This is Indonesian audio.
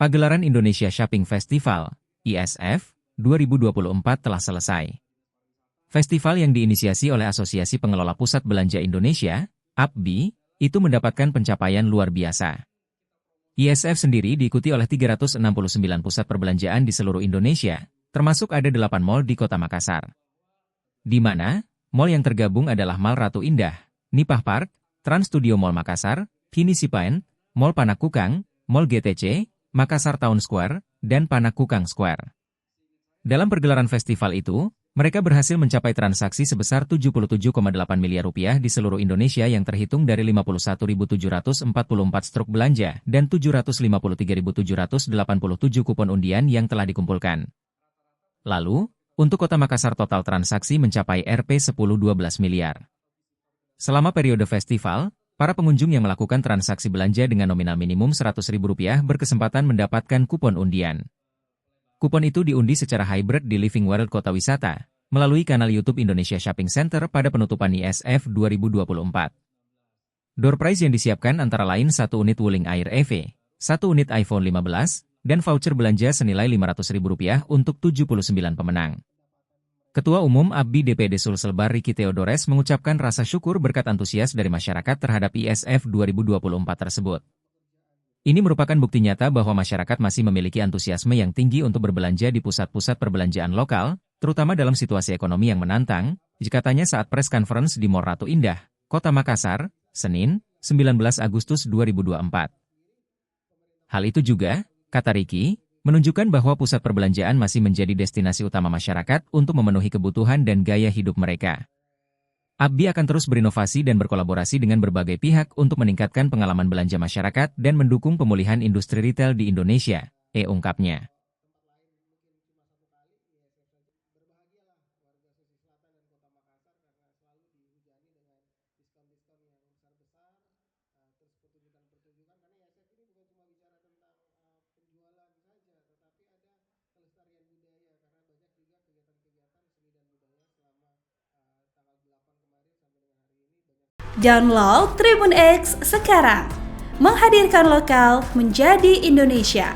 Pagelaran Indonesia Shopping Festival, ISF, 2024 telah selesai. Festival yang diinisiasi oleh Asosiasi Pengelola Pusat Belanja Indonesia, APBI, itu mendapatkan pencapaian luar biasa. ISF sendiri diikuti oleh 369 pusat perbelanjaan di seluruh Indonesia, termasuk ada 8 mal di Kota Makassar. Di mana, mal yang tergabung adalah Mall Ratu Indah, Nipah Park, Trans Studio Mall Makassar, Kinisipaen, Mall Panakukang, Mall GTC, Makassar Town Square, dan Panakukang Square. Dalam pergelaran festival itu, mereka berhasil mencapai transaksi sebesar 77,8 miliar rupiah di seluruh Indonesia yang terhitung dari 51.744 struk belanja dan 753.787 kupon undian yang telah dikumpulkan. Lalu, untuk Kota Makassar total transaksi mencapai Rp 10,12 miliar. Selama periode festival, para pengunjung yang melakukan transaksi belanja dengan nominal minimum Rp100.000 berkesempatan mendapatkan kupon undian. Kupon itu diundi secara hybrid di Living World Kota Wisata, melalui kanal YouTube Indonesia Shopping Center pada penutupan ISF 2024. Door prize yang disiapkan antara lain 1 unit Wuling Air EV, 1 unit iPhone 15, dan voucher belanja senilai Rp500.000 untuk 79 pemenang. Ketua Umum APBI DPD Sulselbar Ricky Theodores mengucapkan rasa syukur berkat antusias dari masyarakat terhadap ISF 2024 tersebut. Ini merupakan bukti nyata bahwa masyarakat masih memiliki antusiasme yang tinggi untuk berbelanja di pusat-pusat perbelanjaan lokal, terutama dalam situasi ekonomi yang menantang, katanya saat press conference di Mall Ratu Indah, Kota Makassar, Senin, 19 Agustus 2024. Hal itu juga, kata Ricky, menunjukkan bahwa pusat perbelanjaan masih menjadi destinasi utama masyarakat untuk memenuhi kebutuhan dan gaya hidup mereka. APBI akan terus berinovasi dan berkolaborasi dengan berbagai pihak untuk meningkatkan pengalaman belanja masyarakat dan mendukung pemulihan industri retail di Indonesia, ungkapnya. Download Tribun X sekarang, menghadirkan lokal menjadi Indonesia.